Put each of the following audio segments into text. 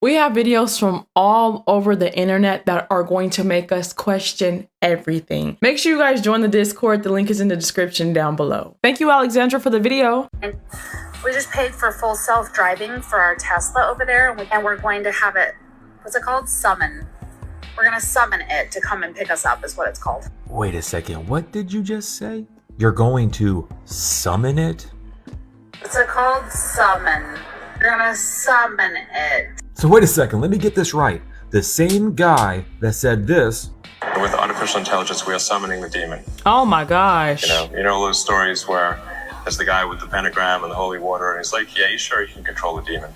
We have videos from all over the internet that are going to make us question everything. Make sure you guys join the Discord. The link is in the description down below. Thank you, Alexandra, for the video. We just paid for full self-driving for our Tesla over there, and we're going to have it, what's it called? Summon. We're going to summon it to come and pick us up is what it's called. Wait a second, what did you just say? You're going to summon it? It's called summon. We're going to summon it. So wait a second, let me get this right. The same guy that said this. With artificial intelligence, we are summoning the demon. Oh my gosh. You know those stories where there's the guy with the pentagram and the holy water, and he's like, yeah, you sure you can control the demon?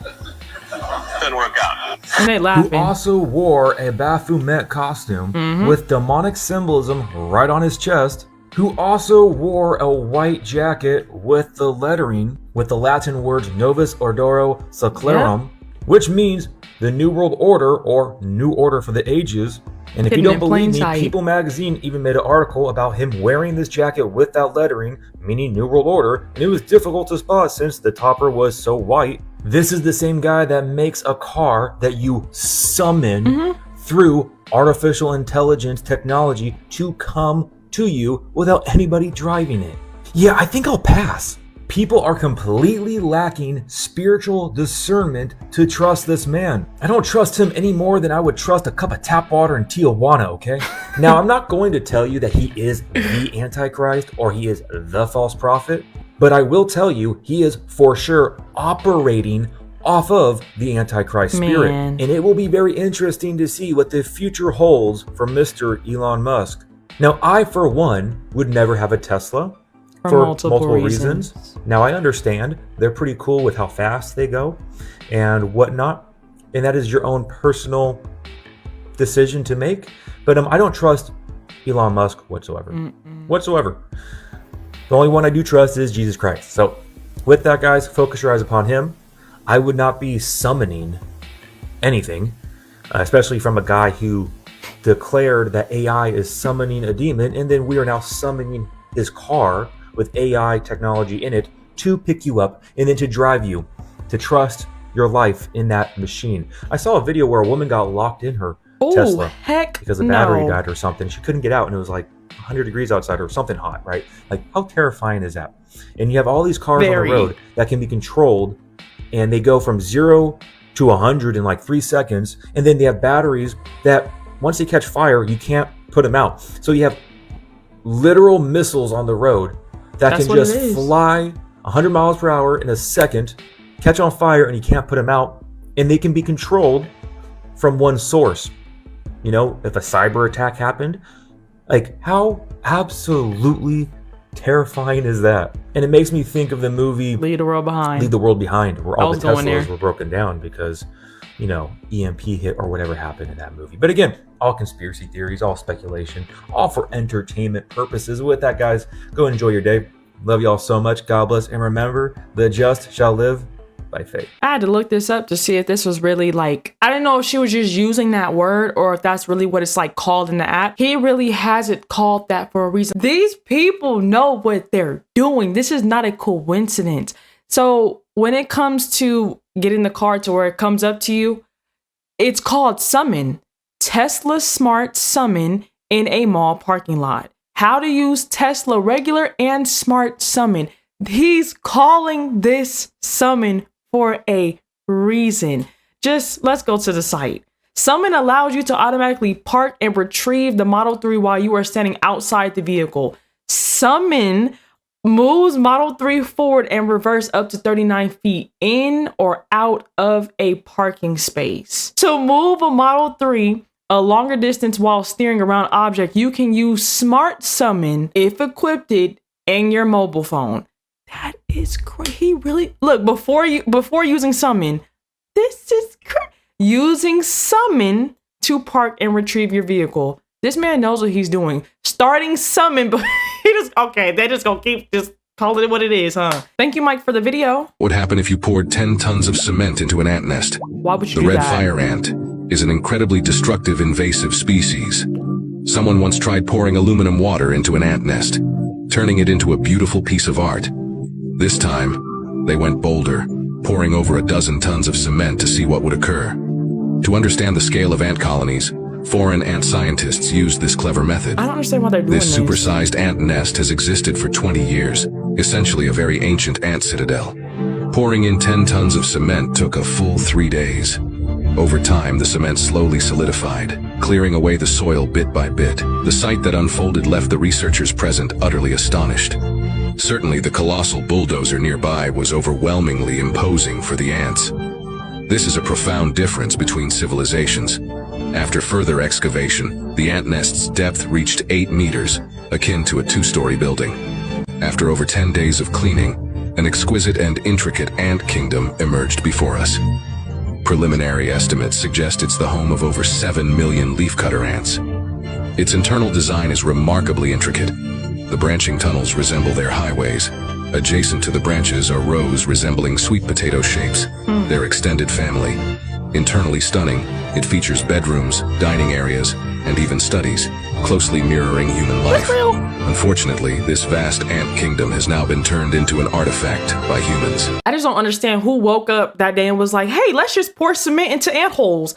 Doesn't work out. And they laughing. Who also wore a Baphomet costume with demonic symbolism right on his chest. Who also wore a white jacket with the lettering with the Latin words Novus Ordo Seclorum, which means the New World Order or New Order for the Ages. And if you don't believe me, People magazine even made an article about him wearing this jacket with that lettering, meaning New World Order, and it was difficult to spot since the topper was so white. This is the same guy that makes a car that you summon through artificial intelligence technology to come to you without anybody driving it. Yeah, I think I'll pass. People are completely lacking spiritual discernment to trust this man. I don't trust him any more than I would trust a cup of tap water in Tijuana, okay? Now, I'm not going to tell you that he is the Antichrist or he is the false prophet, but I will tell you he is for sure operating off of the Antichrist spirit. And it will be very interesting to see what the future holds for Mr. Elon Musk. Now, I, for one, would never have a Tesla. For multiple reasons. Now, I understand they're pretty cool with how fast they go and whatnot, and that is your own personal decision to make. But I don't trust Elon Musk whatsoever. Whatsoever. The only one I do trust is Jesus Christ. So, with that, guys, focus your eyes upon him. I would not be summoning anything, especially from a guy who declared that AI is summoning a demon, and then we are now summoning his car with AI technology in it to pick you up and then to drive you, to trust your life in that machine. I saw a video where a woman got locked in her Tesla because the battery died or something. She couldn't get out, and it was like 100 degrees outside or something hot, right? Like, how terrifying is that? And you have all these cars on the road that can be controlled, and they go from 0 to 100 in like 3 seconds, and then they have batteries that once they catch fire, you can't put them out. So you have literal missiles on the road that can just fly 100 miles per hour in a second, catch on fire, and you can't put them out. And they can be controlled from one source. You know, if a cyber attack happened, like, how absolutely terrifying is that? And it makes me think of the movie Leave the World Behind. Leave the World Behind, where all the Teslas were broken down because, you know, EMP hit or whatever happened in that movie. But again, all conspiracy theories, all speculation, all for entertainment purposes. With that, guys, go enjoy your day. Love y'all so much. God bless. And remember, the just shall live by faith. I had to look this up to see if this was really like, I didn't know if she was just using that word or if that's really what it's like called in the app. He really has it called that for a reason. These people know what they're doing. This is not a coincidence. So when it comes to getting the car to where it comes up to you, it's called summon. Tesla Smart Summon in a mall parking lot. How to use Tesla regular and smart summon. He's calling this summon for a reason. Just let's go to the site. Summon allows you to automatically park and retrieve the Model 3 while you are standing outside the vehicle. Summon moves Model 3 forward and reverse up to 39 feet in or out of a parking space. To move a Model 3 a longer distance while steering around object, you can use Smart Summon if equipped in your mobile phone. That is great. He really look before using Summon. This is great. Using Summon to park and retrieve your vehicle. This man knows what he's doing. Starting Summon, but they just gonna keep just calling it what it is, huh? Thank you, Mike, for the video. What would happen if you poured 10 tons of cement into an ant nest? Why would you do that? The red fire ant is an incredibly destructive invasive species. Someone once tried pouring aluminum water into an ant nest, turning it into a beautiful piece of art. This time, they went bolder, pouring over a dozen tons of cement to see what would occur. To understand the scale of ant colonies, foreign ant scientists used this clever method. I don't understand why they're doing This supersized ant nest has existed for 20 years, essentially a very ancient ant citadel. Pouring in 10 tons of cement took a full 3 days. Over time, the cement slowly solidified, clearing away the soil bit by bit. The sight that unfolded left the researchers present utterly astonished. Certainly, the colossal bulldozer nearby was overwhelmingly imposing for the ants. This is a profound difference between civilizations. After further excavation, the ant nest's depth reached 8 meters, akin to a 2-story building. After over 10 days of cleaning, an exquisite and intricate ant kingdom emerged before us. Preliminary estimates suggest it's the home of over 7 million leafcutter ants. Its internal design is remarkably intricate. The branching tunnels resemble their highways. Adjacent to the branches are rows resembling sweet potato shapes, their extended family. Internally stunning, it features bedrooms, dining areas, and even studies, closely mirroring human life. Unfortunately, this vast ant kingdom has now been turned into an artifact by humans. I just don't understand who woke up that day and was like, hey, let's just pour cement into ant holes.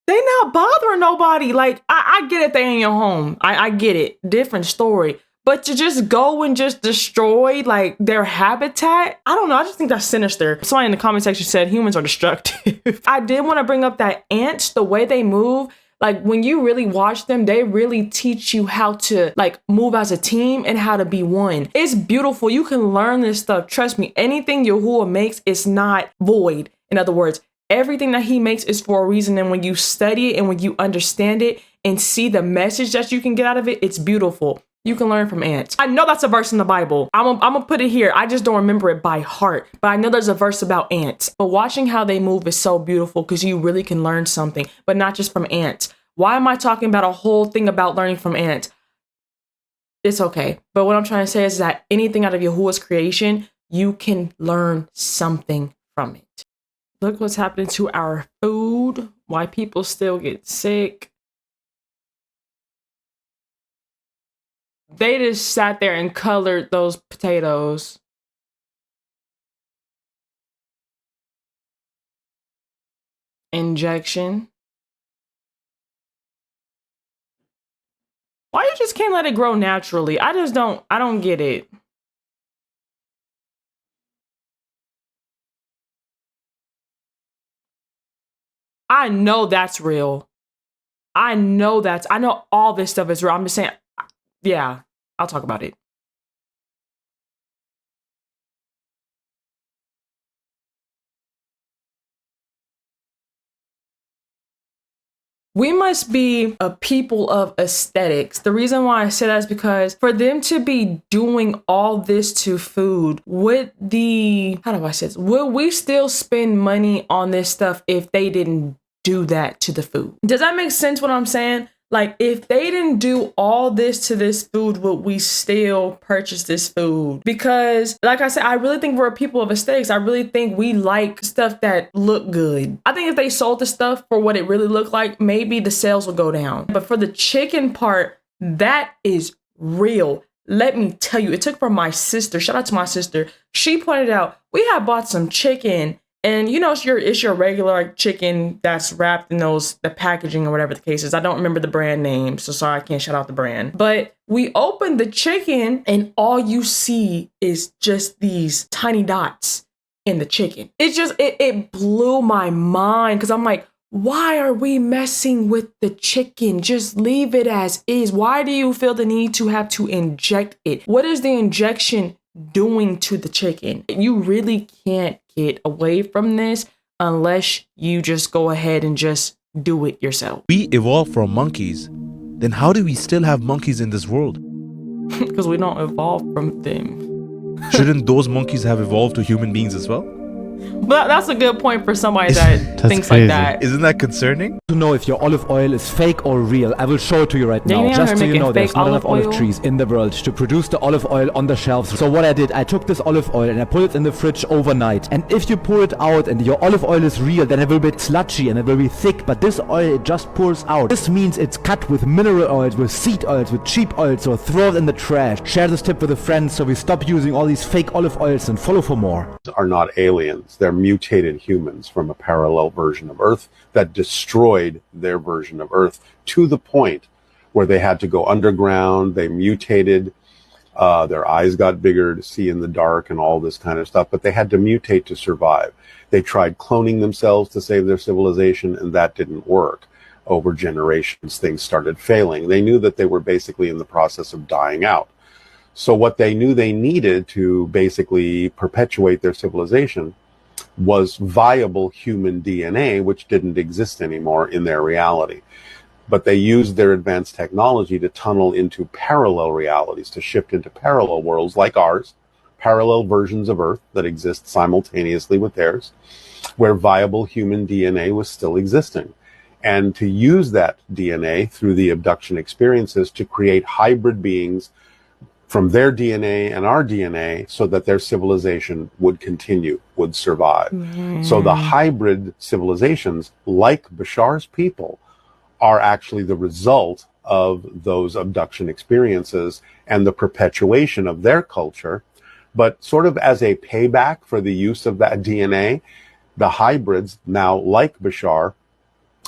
They not bothering nobody. Like, I get it, they in your home. I get it. Different story. But to just go and just destroy, like, their habitat, I don't know. I just think that's sinister. Somebody in the comment section said humans are destructive. I did want to bring up that ants, the way they move. Like, when you really watch them, they really teach you how to, like, move as a team and how to be one. It's beautiful. You can learn this stuff. Trust me, anything Yahuwah makes is not void. In other words, everything that he makes is for a reason. And when you study it and when you understand it and see the message that you can get out of it, it's beautiful. You can learn from ants. I know that's a verse in the Bible. I'm gonna put it here. I just don't remember it by heart. But I know there's a verse about ants. But watching how they move is so beautiful because you really can learn something, but not just from ants. Why am I talking about a whole thing about learning from ants? It's okay. But what I'm trying to say is that anything out of Yahuwah's creation, you can learn something from it. Look what's happening to our food. Why people still get sick. They just sat there and colored those potatoes. Injection. Why you just can't let it grow naturally? I don't get it. I know that's real. I know all this stuff is real. I'm just saying, yeah, I'll talk about it. We must be a people of aesthetics. The reason why I say that is because for them to be doing all this to food, would we still spend money on this stuff if they didn't do that to the food? Does that make sense what I'm saying? Like, if they didn't do all this to this food, would we still purchase this food? Because, like I said, I really think we're a people of aesthetics. I really think we like stuff that look good. I think if they sold the stuff for what it really looked like, maybe the sales will go down. But for the chicken part, that is real. Let me tell you, it took from my sister. Shout out to my sister. She pointed out, we had bought some chicken. And you know, it's your regular like chicken that's wrapped in the packaging or whatever the case is. I don't remember the brand name, so sorry, I can't shout out the brand. But we opened the chicken and all you see is just these tiny dots in the chicken. It blew my mind because I'm like, why are we messing with the chicken? Just leave it as is. Why do you feel the need to have to inject it? What is the injection doing to the chicken? You really can't get away from this unless you just go ahead and just do it yourself. We evolved from monkeys. Then how do we still have monkeys in this world? Because we don't evolve from them. Shouldn't those monkeys have evolved to human beings as well? But that's a good point for somebody that thinks crazy. like that. Isn't that concerning? To know if your olive oil is fake or real, I will show it to you right Yeah, now. you Just ever so you making know, there's fake not enough olive olive oil? trees in the world to produce the olive oil on the shelves. So what I did, I took this olive oil and I put it in the fridge overnight. And if you pour it out and your olive oil is real, then it will be sludgy and it will be thick. But this oil, it just pours out. This means it's cut with mineral oils, with seed oils, with cheap oils. So throw it in the trash. Share this tip with a friend so we stop using all these fake olive oils and follow for more. Are not aliens. hybrids. They're mutated humans from a parallel version of Earth that destroyed their version of Earth to the point where they had to go underground. They mutated. Their eyes got bigger to see in the dark and all this kind of stuff, but they had to mutate to survive. They tried cloning themselves to save their civilization, and that didn't work. Over generations, things started failing. They knew that they were basically in the process of dying out. So what they knew they needed to basically perpetuate their civilization was viable human DNA, which didn't exist anymore in their reality. But they used their advanced technology to tunnel into parallel realities, to shift into parallel worlds like ours, parallel versions of Earth that exist simultaneously with theirs, where viable human DNA was still existing. And to use that DNA through the abduction experiences to create hybrid beings from their DNA and our DNA so that their civilization would continue, would survive. So the hybrid civilizations, like Bashar's people, are actually the result of those abduction experiences and the perpetuation of their culture. But sort of as a payback for the use of that DNA, the hybrids, now like Bashar,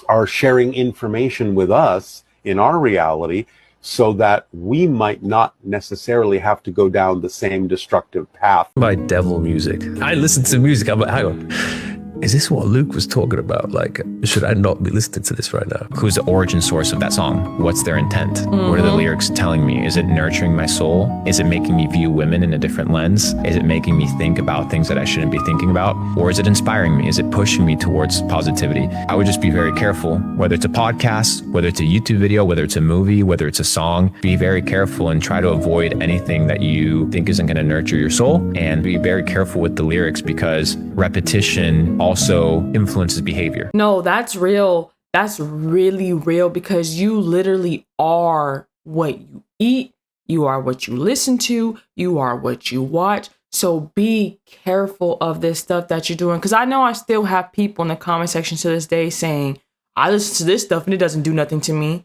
are sharing information with us in our reality so that we might not necessarily have to go down the same destructive path. By devil music. I listened to music, I'm like, hang on. Is this what Luke was talking about? Like, should I not be listening to this right now? Who's the origin source of that song? What's their intent? What are the lyrics telling me? Is it nurturing my soul? Is it making me view women in a different lens? Is it making me think about things that I shouldn't be thinking about? Or is it inspiring me? Is it pushing me towards positivity? I would just be very careful, whether it's a podcast, whether it's a YouTube video, whether it's a movie, whether it's a song, be very careful and try to avoid anything that you think isn't going to nurture your soul, and be very careful with the lyrics because repetition also influences behavior. No, that's real. That's really real because you literally are what you eat. You are what you listen to. You are what you watch. So be careful of this stuff that you're doing. Because I know I still have people in the comment section to this day saying, I listen to this stuff and it doesn't do nothing to me.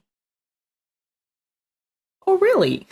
Oh, really?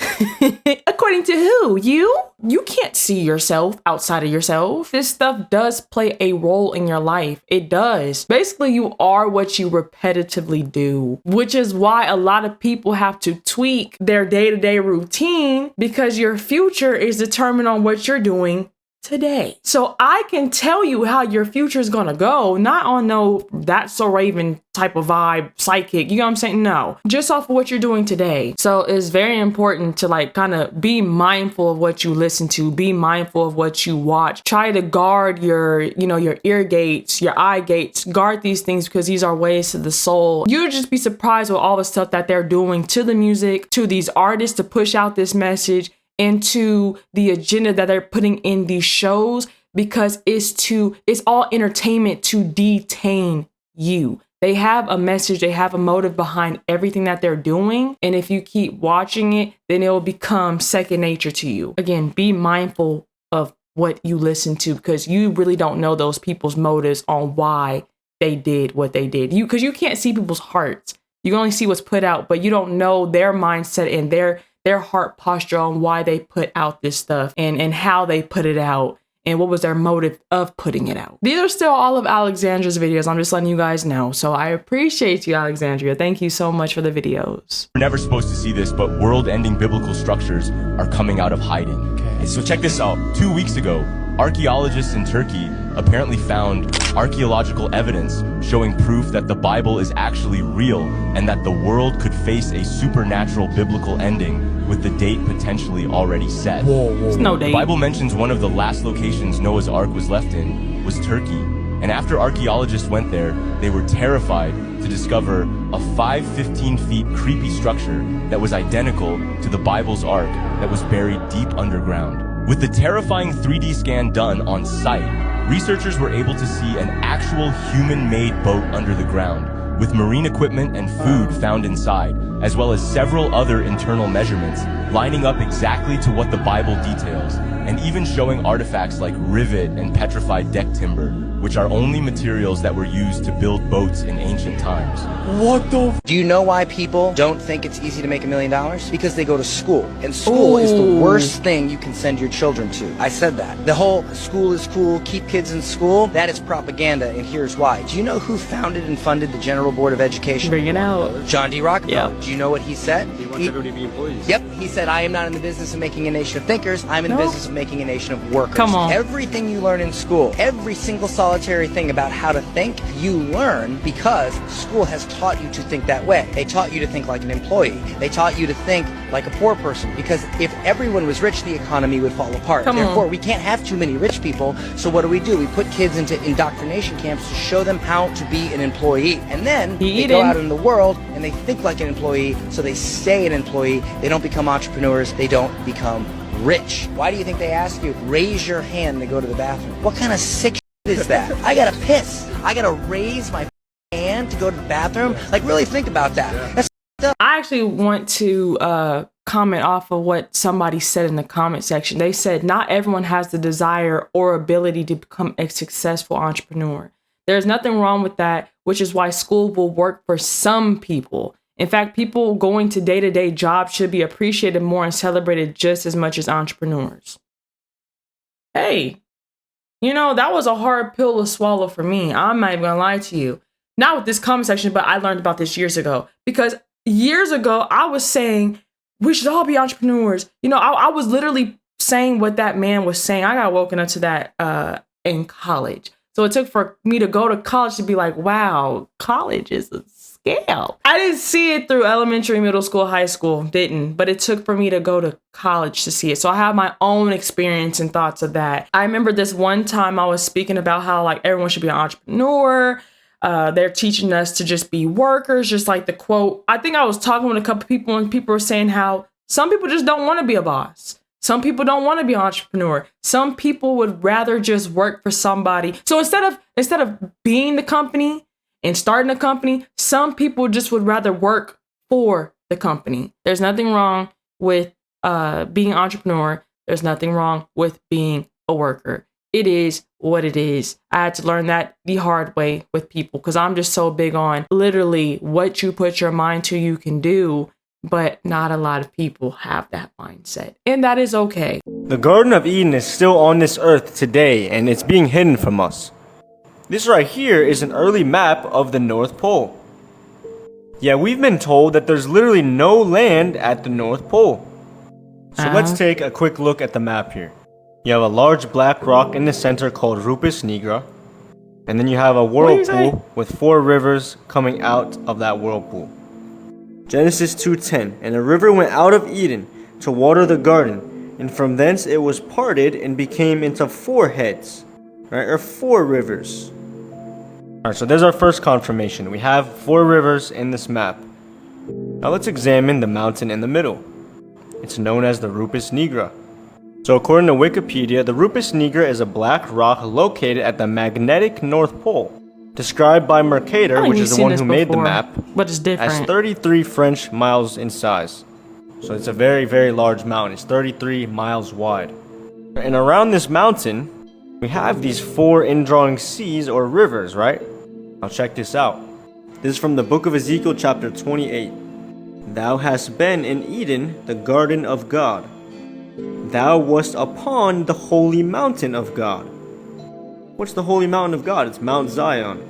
According to who? You? You can't see yourself outside of yourself. This stuff does play a role in your life. It does. Basically, you are what you repetitively do, which is why a lot of people have to tweak their day-to-day routine because your future is determined on what you're doing today. So I can tell you how your future is going to go, not on no That's So Raven type of vibe, psychic, you know what I'm saying? No, just off of what you're doing today. So it's very important to like kind of be mindful of what you listen to, be mindful of what you watch, try to guard your, your ear gates, your eye gates, guard these things because these are ways to the soul. You'll just be surprised with all the stuff that they're doing to the music, to these artists to push out this message, into the agenda that they're putting in these shows because it's all entertainment to detain you. They have a message, they have a motive behind everything that they're doing. And if you keep watching it, then it will become second nature to you. Again, be mindful of what you listen to because you really don't know those people's motives on why they did what they did. Because you can't see people's hearts. You can only see what's put out, but you don't know their mindset and their heart posture on why they put out this stuff and how they put it out and what was their motive of putting it out. These are still all of Alexandra's videos. I'm just letting you guys know. So I appreciate you, Alexandria. Thank you so much for the videos. We're never supposed to see this, but world-ending biblical structures are coming out of hiding. Okay. So check this out. 2 weeks ago, archaeologists in Turkey apparently found archaeological evidence showing proof that the Bible is actually real and that the world could face a supernatural biblical ending with the date potentially already set. There's no date. The Bible mentions one of the last locations Noah's Ark was left in was Turkey. And after archaeologists went there, they were terrified to discover a 5'15" feet creepy structure that was identical to the Bible's Ark that was buried deep underground. With the terrifying 3D scan done on site, researchers were able to see an actual human-made boat under the ground, with marine equipment and food found inside, as well as several other internal measurements lining up exactly to what the Bible details, and even showing artifacts like rivet and petrified deck timber which are only materials that were used to build boats in ancient times. Do you know why people don't think it's easy to make $1 million? Because they go to school. And school is the worst thing you can send your children to. I said that. The whole school is cool, keep kids in school, that is propaganda, and here's why. Do you know who founded and funded the General Board of Education? Bring it out. John D. Rockefeller. Yeah. Do you know what he said? He wants everybody to be employees. Yep. He said, I am not in the business of making a nation of thinkers. I'm in the business of making a nation of workers. Come on. Everything you learn in school, every single solitary thing about how to think, you learn because school has taught you to think that way. They taught you to think like an employee. They taught you to think like a poor person, because if everyone was rich, the economy would fall apart. Therefore, we can't have too many rich people, so what do? We put kids into indoctrination camps to show them how to be an employee. And then they go out in the world and they think like an employee, so they stay an employee. They don't become entrepreneurs. They don't become rich. Why do you think they ask you, raise your hand to go to the bathroom? What kind of sick shit is that? I gotta piss. I gotta raise my hand to go to the bathroom? Like, really think about that. That's I actually want to comment off of what somebody said in the comment section. They said, not everyone has the desire or ability to become a successful entrepreneur. There's nothing wrong with that, which is why school will work for some people. In fact, people going to day-to-day jobs should be appreciated more and celebrated just as much as entrepreneurs. Hey, you know, that was a hard pill to swallow for me. I'm not even gonna lie to you. Not with this comment section, but I learned about this years ago. Because years ago, I was saying, we should all be entrepreneurs. You know, I was literally saying what that man was saying. I got woken up to that in college. So it took for me to go to college to be like, wow, college is a scam. I didn't see it through elementary, middle school, high school, didn't. But it took for me to go to college to see it. So I have my own experience and thoughts of that. I remember this one time I was speaking about how like everyone should be an entrepreneur. They're teaching us to just be workers, just like the quote. I think I was talking with a couple people and people were saying how some people just don't want to be a boss. Some people don't want to be an entrepreneur. Some people would rather just work for somebody. So instead of being the company and starting a company, some people just would rather work for the company. There's nothing wrong with being an entrepreneur. There's nothing wrong with being a worker. It is what it is. I had to learn that the hard way with people because I'm just so big on literally what you put your mind to, you can do. But not a lot of people have that mindset, and that is okay. The Garden of Eden is still on this earth today, and it's being hidden from us. This right here is an early map of the North Pole. Yeah, we've been told that there's literally no land at the North Pole. So let's take a quick look at the map here. You have a large black rock in the center called Rupus Nigra, and then you have a whirlpool with 4 rivers coming out of that whirlpool. Genesis 2:10, and a river went out of Eden to water the garden, and from thence it was parted and became into 4 heads, right, or 4 rivers. Alright, so there's our first confirmation. We have 4 rivers in this map. Now let's examine the mountain in the middle. It's known as the Rupus Nigra. So according to Wikipedia, the Rupus Nigra is a black rock located at the magnetic North Pole. Described by Mercator, which is the one who made the map, but it's different, as 33 French miles in size. So it's a very, very large mountain. It's 33 miles wide. And around this mountain, we have these 4 indrawing seas or rivers, right? Now check this out. This is from the book of Ezekiel chapter 28. Thou hast been in Eden, the garden of God. Thou wast upon the holy mountain of God. What's the holy mountain of God? It's Mount Zion.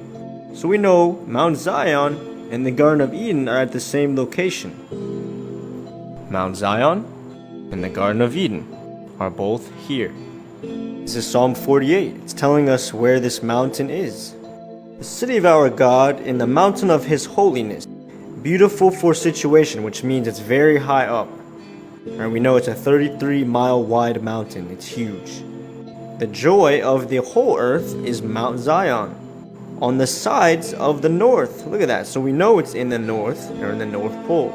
So we know Mount Zion and the Garden of Eden are at the same location. Mount Zion and the Garden of Eden are both here. This is Psalm 48. It's telling us where this mountain is. The city of our God in the mountain of his holiness. Beautiful for situation, which means it's very high up. And we know it's a 33-mile wide mountain. It's huge. The joy of the whole earth is Mount Zion, on the sides of the north. Look at that. So we know it's in the north, or in the North Pole.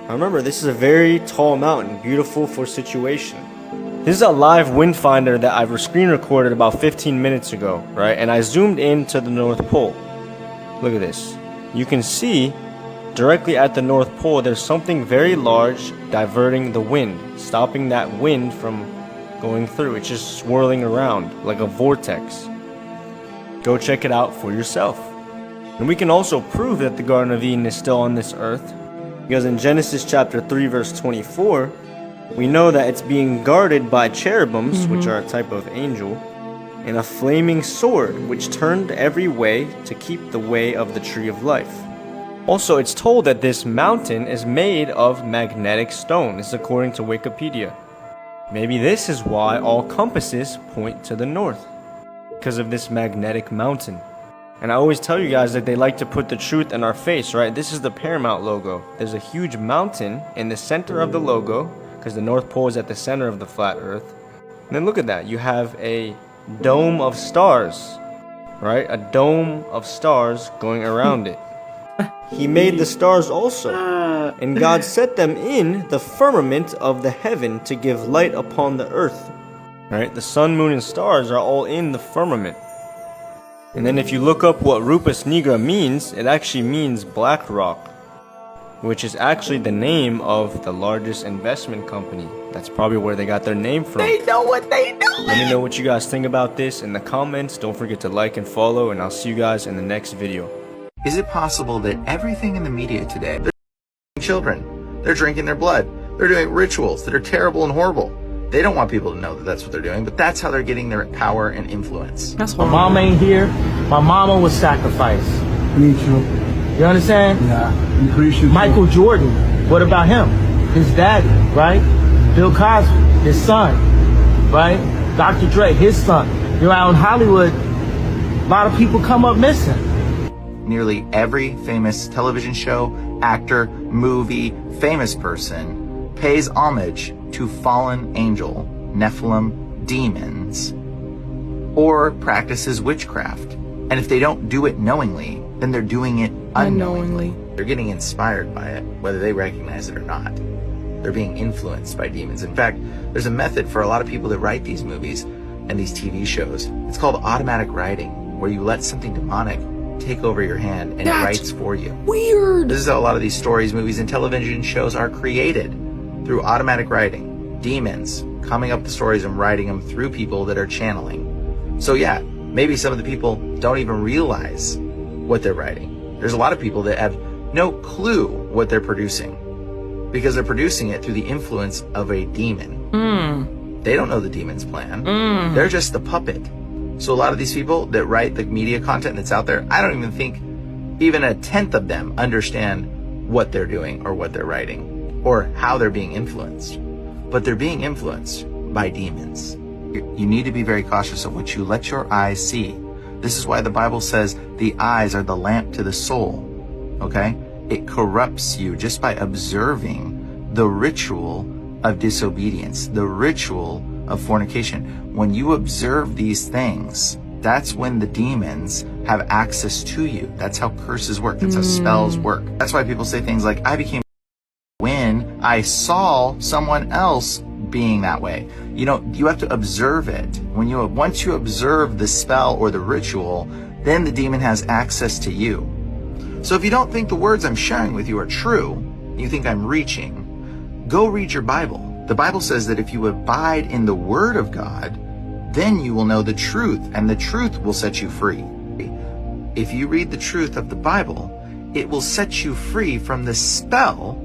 Now remember, this is a very tall mountain, beautiful for situation. This is a live wind finder that I've screen recorded about 15 minutes ago, right? And I zoomed into the North Pole. Look at this. You can see directly at the North Pole, there's something very large diverting the wind, stopping that wind from going through. It's just swirling around like a vortex. Go check it out for yourself. And we can also prove that the Garden of Eden is still on this earth, because in Genesis chapter 3 verse 24, we know that it's being guarded by cherubims, which are a type of angel, and a flaming sword, which turned every way to keep the way of the tree of life. Also, it's told that this mountain is made of magnetic stone. This is according to Wikipedia. Maybe this is why all compasses point to the north, because of this magnetic mountain. And I always tell you guys that they like to put the truth in our face, right? This is the Paramount logo. There's a huge mountain in the center of the logo, because the North Pole is at the center of the flat Earth. And then look at that. You have a dome of stars, right? A dome of stars going around it. He made the stars also, and God set them in the firmament of the heaven to give light upon the earth. Right? The sun, moon, and stars are all in the firmament. And then if you look up what Rupus Nigra means, it actually means black rock, which is actually the name of the largest investment company. That's probably where they got their name from. They know what they do. Let me know what you guys think about this in the comments. Don't forget to like and follow, and I'll see you guys in the next video. Is it possible that everything in the media today, they're children, they're drinking their blood, they're doing rituals that are terrible and horrible? They don't want people to know that that's what they're doing, but that's how they're getting their power and influence. That's my mom ain't here. My mama was sacrificed. Me too. You understand? Yeah. You appreciate Michael Jordan. What about him? His daddy, right? Bill Cosby, his son, right? Dr. Dre, his son. You're out in Hollywood. A lot of people come up missing. Nearly every famous television show, actor, movie, famous person pays homage to fallen angel, Nephilim, demons, or practices witchcraft. And if they don't do it knowingly, then they're doing it unknowingly. They're getting inspired by it, whether they recognize it or not. They're being influenced by demons. In fact, there's a method for a lot of people that write these movies and these TV shows. It's called automatic writing, where you let something demonic take over your hand and it writes for you. Weird. This is how a lot of these stories, movies, and television shows are created, through automatic writing. Demons coming up the stories and writing them through people that are channeling. So yeah, maybe some of the people don't even realize what they're writing. There's a lot of people that have no clue what they're producing, because they're producing it through the influence of a demon. They don't know the demon's plan. They're just the puppet. So a lot of these people that write the media content that's out there, I don't even think even a tenth of them understand what they're doing or what they're writing or how they're being influenced. But they're being influenced by demons. You need to be very cautious of what you let your eyes see. This is why the Bible says the eyes are the lamp to the soul. Okay? It corrupts you just by observing the ritual of disobedience, the ritual of fornication. When you observe these things, that's when the demons have access to you. That's how curses work. That's how spells work. That's why people say things like, I became when I saw someone else being that way. You know, you have to observe it. Once you observe the spell or the ritual, then the demon has access to you. So if you don't think the words I'm sharing with you are true, you think I'm reaching, go read your Bible. The Bible says that if you abide in the Word of God, then you will know the truth, and the truth will set you free. If you read the truth of the Bible, it will set you free from the spell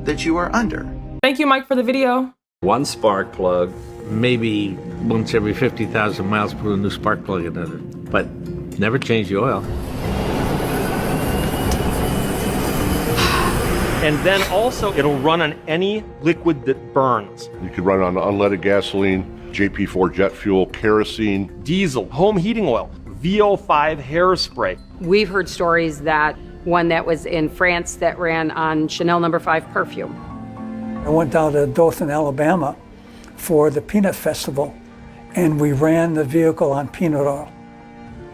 that you are under. Thank you, Mike, for the video. One spark plug, maybe once every 50,000 miles, put a new spark plug in it, but never change the oil. And then also, it'll run on any liquid that burns. You could run on unleaded gasoline, JP4 jet fuel, kerosene, diesel, home heating oil, VO5 hairspray. We've heard stories that one that was in France that ran on Chanel No. 5 perfume. I went down to Dothan, Alabama for the Peanut Festival, and we ran the vehicle on peanut oil,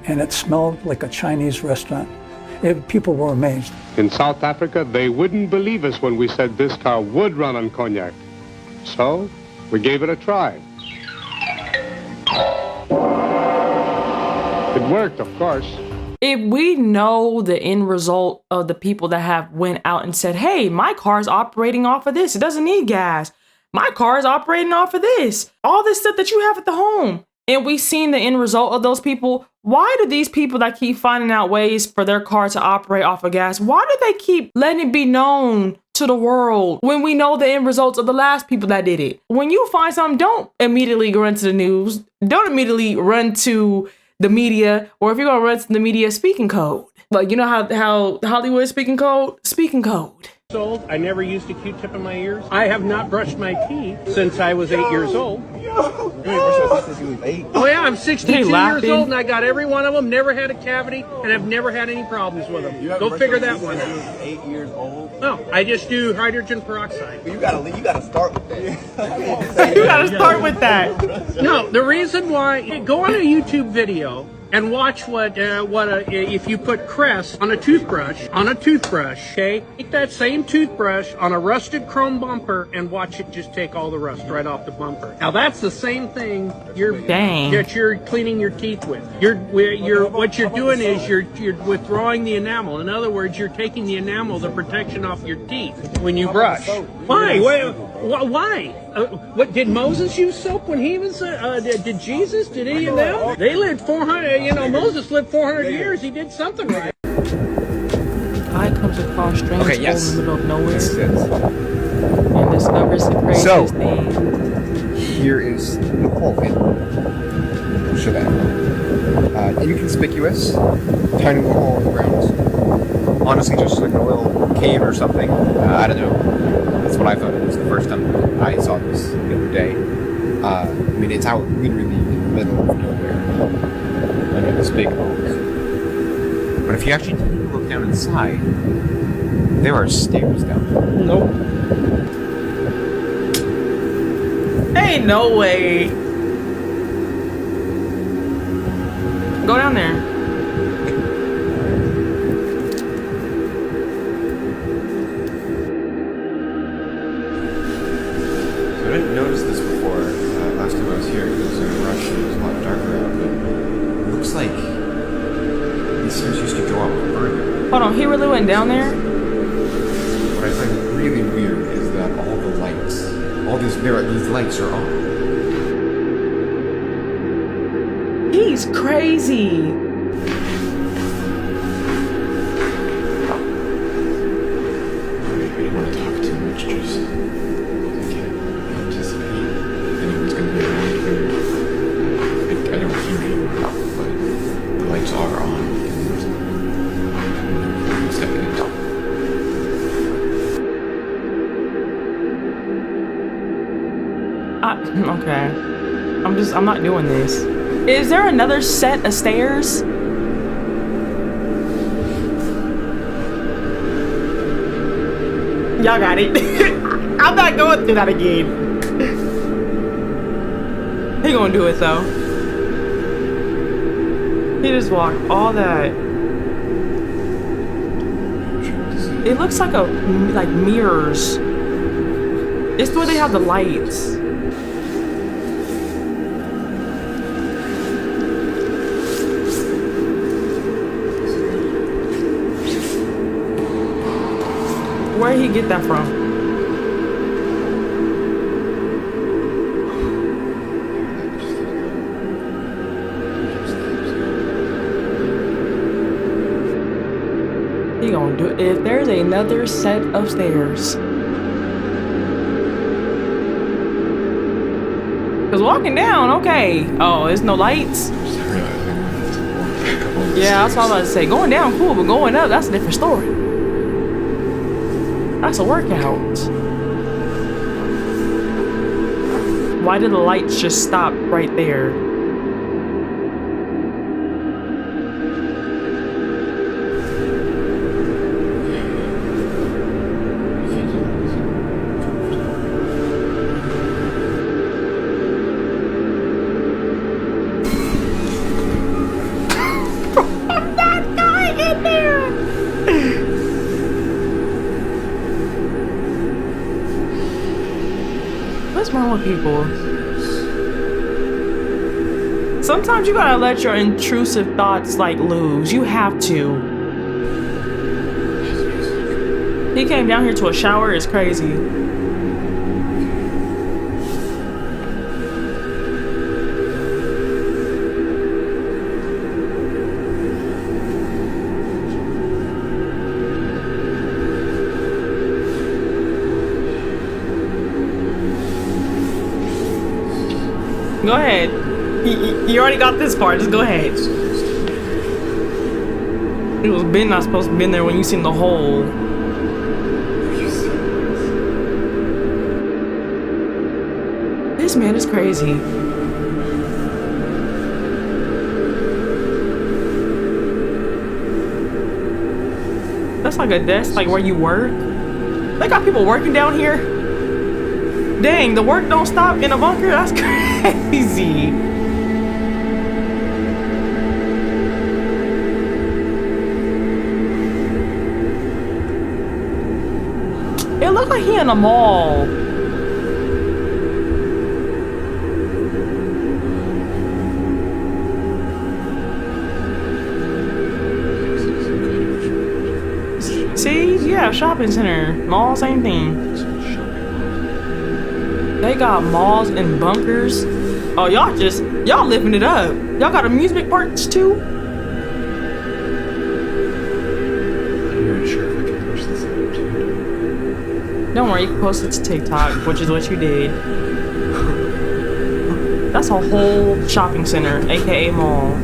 and it smelled like a Chinese restaurant. People were amazed. In South Africa, they wouldn't believe us when we said this car would run on cognac. So, we gave it a try. It worked, of course. If we know the end result of the people that have went out and said, hey, my car's operating off of this, it doesn't need gas. My car is operating off of this. All this stuff that you have at the home. and we seen the end result of those people, why do these people that keep finding out ways for their car to operate off of gas, why do they keep letting it be known to the world when we know the end results of the last people that did it? When you find something, don't immediately run to the news. Don't immediately run to the media, or if you're gonna run to the media, speak in code. Like, you know how Hollywood is speaking code? Speak in code. Old. I never used a Q-tip in my ears. I have not brushed my teeth since I was 8 years old. Oh yeah, I'm 62 years old and I got every one of them. Never had a cavity and I've never had any problems with them. Go figure that one out. 8 years old. No, I just do hydrogen peroxide. You gotta start with that. You gotta start with that. No, the reason why, go on a YouTube video and watch if you put Crest on a toothbrush, okay? Take that same toothbrush on a rusted chrome bumper and watch it just take all the rust right off the bumper. Now that's the same thing that you're cleaning your teeth with. What you're doing is you're withdrawing the enamel. In other words, you're taking the enamel, the protection off your teeth when you brush. Why? Why? What did Moses use soap when he was? Did Jesus? Did any of them? They lived 400. Moses lived 400 years. He did something right. Guy comes across strange Okay, yes. in the middle of nowhere and discovers the craziest thing. Here is the hole in. Show that. Inconspicuous, tiny little hole in the ground. Honestly, just like a little cave or something. I don't know. That's what I thought it was the first time I saw this the other day. I mean, it's out literally in the middle of nowhere under this big oak. But if you actually look down inside, there are stairs down there. Nope. Ain't no way. Go down there. I didn't notice this before. Last time I was here, it was in a rush and it was a lot darker out, but it looks like these stairs used to go up further. Hold on, he really went down there? What I find really weird is that all the lights, these lights are on. He's crazy. Okay. I'm not doing this. Is there another set of stairs? Y'all got it. I'm not going through that again. He gonna do it though. He just walked all that. It looks like mirrors. It's where they have the lights. Where'd he get that from? He gonna do it. If there's another set of stairs. Cause walking down, okay. Oh, there's no lights? Yeah, that's all I was about to say. Going down, cool, but going up, that's a different story. That's a workout. Why did the lights just stop right there? I'm not going in there! What's wrong with people? Sometimes you gotta let your intrusive thoughts loose. You have to. He came down here to a shower. It's crazy. Go ahead. You already got this part. Just go ahead. It was Ben not supposed to be in there when you seen the hole. This man is crazy. That's like a desk, like where you work. They got people working down here. Dang, the work don't stop in a bunker? That's crazy. It looked like he in a mall. See? Yeah, shopping center. Mall, same thing. They got malls and bunkers. Oh, y'all living it up. Y'all got amusement parks too? I'm not sure if I can push this out, dude. Don't worry, you can post it to TikTok, which is what you did. That's a whole shopping center, aka mall.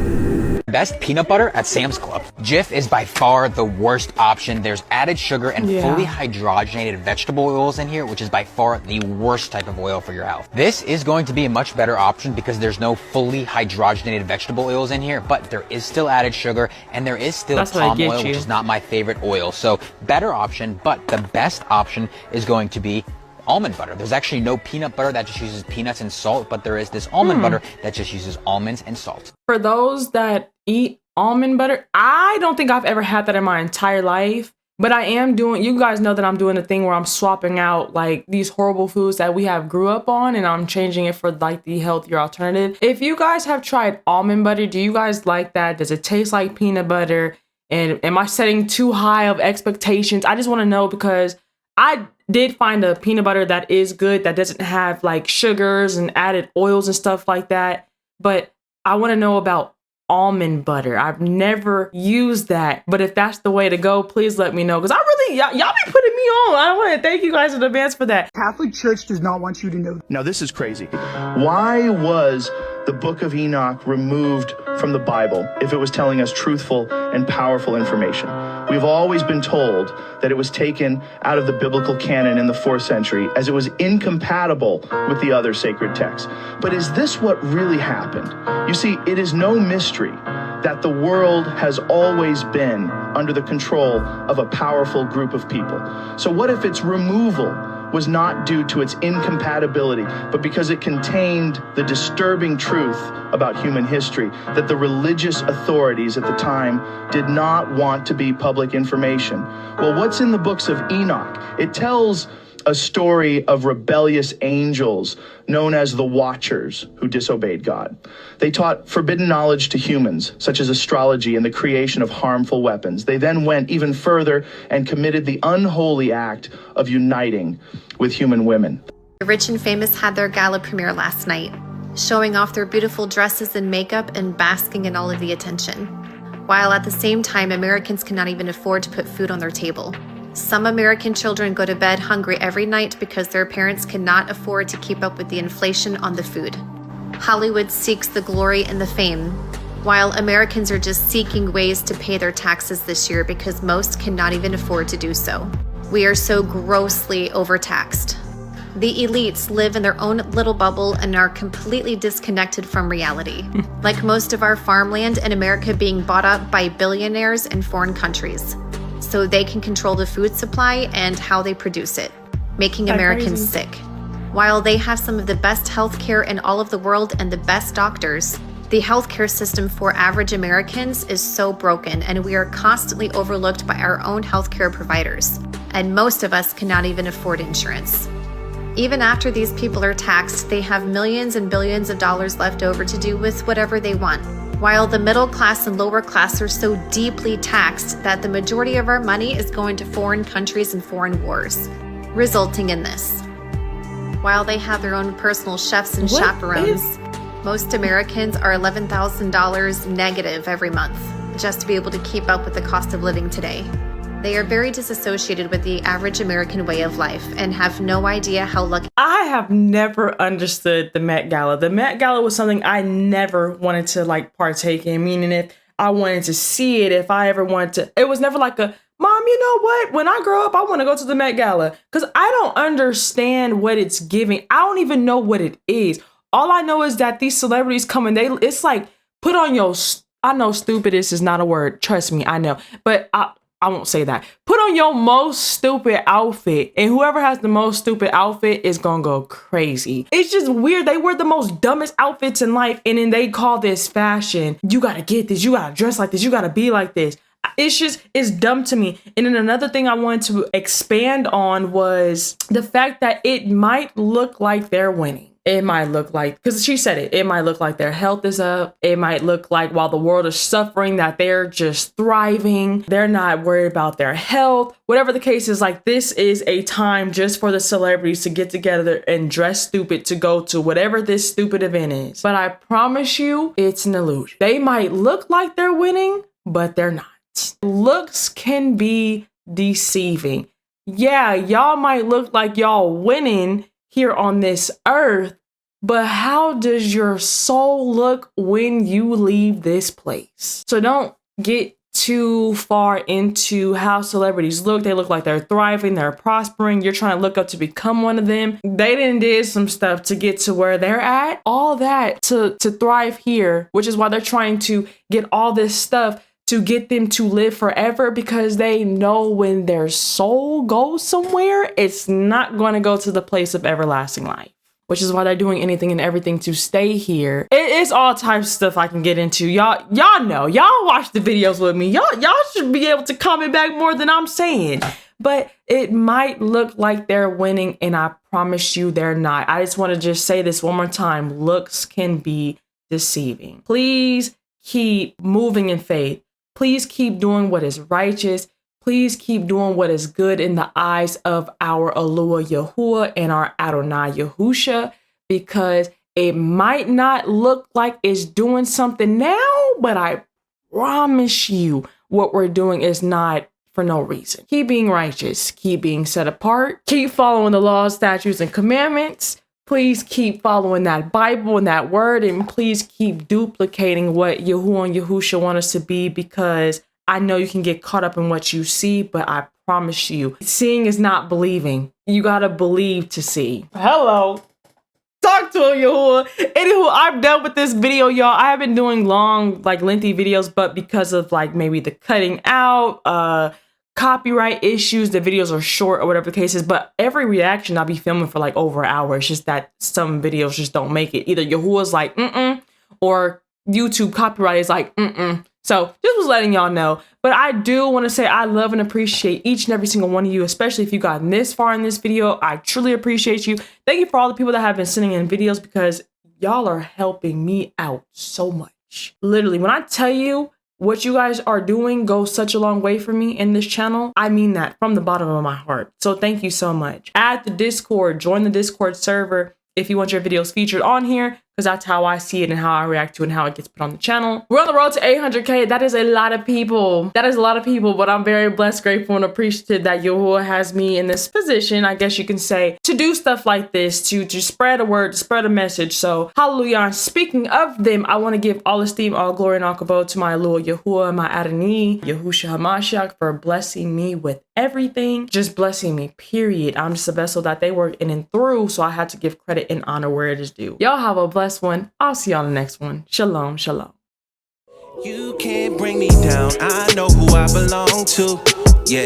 Best peanut butter at Sam's Club. Jif is by far the worst option. There's added sugar and fully hydrogenated vegetable oils in here, which is by far the worst type of oil for your health. This is going to be a much better option because there's no fully hydrogenated vegetable oils in here, but there is still added sugar and there is still palm oil, which is not my favorite oil. So better option, but the best option is going to be almond butter. There's actually no peanut butter that just uses peanuts and salt, but there is this almond butter that just uses almonds and salt. For those that eat almond butter, I don't think I've ever had that in my entire life, but I am doing, you guys know that I'm doing a thing where I'm swapping out like these horrible foods that we have grew up on and I'm changing it for like the healthier alternative. If you guys have tried almond butter, do you guys like that? Does it taste like peanut butter? And am I setting too high of expectations? I just want to know because I did find a peanut butter that is good, that doesn't have like sugars and added oils and stuff like that. But I want to know about almond butter. I've never used that, but if that's the way to go, please let me know because I really, y'all be putting me on. I want to thank you guys in advance for that. Catholic Church does not want you to know. Now this is crazy. Why was the book of Enoch removed from the Bible if it was telling us truthful and powerful information? We've always been told that it was taken out of the biblical canon in the 4th century as it was incompatible with the other sacred texts. But is this what really happened? You see, it is no mystery that the world has always been under the control of a powerful group of people. So what if its removal was not due to its incompatibility, but because it contained the disturbing truth about human history that the religious authorities at the time did not want to be public information? Well, what's in the books of Enoch? It tells a story of rebellious angels known as the Watchers who disobeyed God. They taught forbidden knowledge to humans, such as astrology and the creation of harmful weapons. They then went even further and committed the unholy act of uniting with human women. The rich and famous had their gala premiere last night, showing off their beautiful dresses and makeup and basking in all of the attention, while at the same time Americans cannot even afford to put food on their table. Some American children go to bed hungry every night because their parents cannot afford to keep up with the inflation on the food. Hollywood seeks the glory and the fame, while Americans are just seeking ways to pay their taxes this year because most cannot even afford to do so. We are so grossly overtaxed. The elites live in their own little bubble and are completely disconnected from reality, like most of our farmland in America being bought up by billionaires in foreign countries, so they can control the food supply and how they produce it, making Americans sick. While they have some of the best healthcare in all of the world and the best doctors, the healthcare system for average Americans is so broken and we are constantly overlooked by our own healthcare providers. And most of us cannot even afford insurance. Even after these people are taxed, they have millions and billions of dollars left over to do with whatever they want. While the middle class and lower class are so deeply taxed that the majority of our money is going to foreign countries and foreign wars, resulting in this. While they have their own personal chefs and chaperones, most Americans are $11,000 negative every month just to be able to keep up with the cost of living today. They are very disassociated with the average American way of life and have no idea how lucky. I have never understood the Met Gala. The Met Gala was something I never wanted to like partake in, meaning if I wanted to see it, if I ever wanted to, it was never like a, Mom, you know what? When I grow up, I want to go to the Met Gala. Because I don't understand what it's giving. I don't even know what it is. All I know is that these celebrities come and it's like, put on your, I know stupidest is not a word. Trust me, I know. But I won't say that. Put on your most stupid outfit, and whoever has the most stupid outfit is gonna go crazy. It's just weird. They wear the most dumbest outfits in life, and then they call this fashion. You gotta get this. You gotta dress like this. You gotta be like this. It's dumb to me. And then another thing I wanted to expand on was the fact that it might look like they're winning. It might look like, because she said it might look like their health is up. It might look like while the world is suffering that they're just thriving. They're not worried about their health. Whatever the case is, like, this is a time just for the celebrities to get together and dress stupid to go to whatever this stupid event is. But I promise you, it's an illusion. They might look like they're winning, but they're not. Looks can be deceiving. Yeah, y'all might look like y'all winning here on this earth, but how does your soul look when you leave this place? So don't get too far into how celebrities look. They look like they're thriving, they're prospering. You're trying to look up to become one of them. They done did some stuff to get to where they're at. All that to thrive here, which is why they're trying to get all this stuff to get them to live forever, because they know when their soul goes somewhere, it's not going to go to the place of everlasting life, which is why they're doing anything and everything to stay here. It's all types of stuff I can get into. Y'all know, y'all watch the videos with me. Y'all should be able to comment back more than I'm saying, but it might look like they're winning, and I promise you they're not. I just want to just say this one more time. Looks can be deceiving. Please keep moving in faith. Please keep doing what is righteous. Please keep doing what is good in the eyes of our Eloah Yahuwah and our Adonai Yahusha, because it might not look like it's doing something now, but I promise you what we're doing is not for no reason. Keep being righteous. Keep being set apart. Keep following the laws, statutes, and commandments. Please keep following that Bible and that word, and please keep duplicating what Yahuwah and Yahusha want us to be, because I know you can get caught up in what you see, but I promise you, seeing is not believing. You gotta believe to see. Hello. Talk to him, Yahuwah. Anywho, I'm done with this video, y'all. I have been doing long, like lengthy videos, but because of like maybe the cutting out, copyright issues, the videos are short or whatever the case is, but every reaction I'll be filming for like over an hour. It's just that some videos just don't make it. Either Yahuwah's like, or YouTube copyright is like, So just was letting y'all know. But I do want to say I love and appreciate each and every single one of you, especially if you've gotten this far in this video. I truly appreciate you. Thank you for all the people that have been sending in videos, because y'all are helping me out so much. Literally, when I tell you what you guys are doing goes such a long way for me in this channel, I mean that from the bottom of my heart. So thank you so much. Add the Discord, join the Discord server if you want your videos featured on here, because that's how I see it and how I react to it and how it gets put on the channel. We're on the road to 800K. That is a lot of people. That is a lot of people, but I'm very blessed, grateful, and appreciative that Yahuwah has me in this position, I guess you can say, to do stuff like this, to spread a word, to spread a message. So hallelujah. And speaking of them, I want to give all esteem, all glory, and all kavod to my Lord Yahuwah, my Adonai, Yahusha HaMashiach, for blessing me with everything, just blessing me, period. I'm just a vessel that they work in and through, so I had to give credit and honor where it is due. Y'all have a blessed one. I'll see y'all in the next one. Shalom, shalom. You can't bring me down. I know who I belong to. Yeah.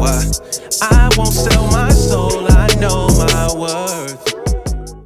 What? I won't sell my soul. I know my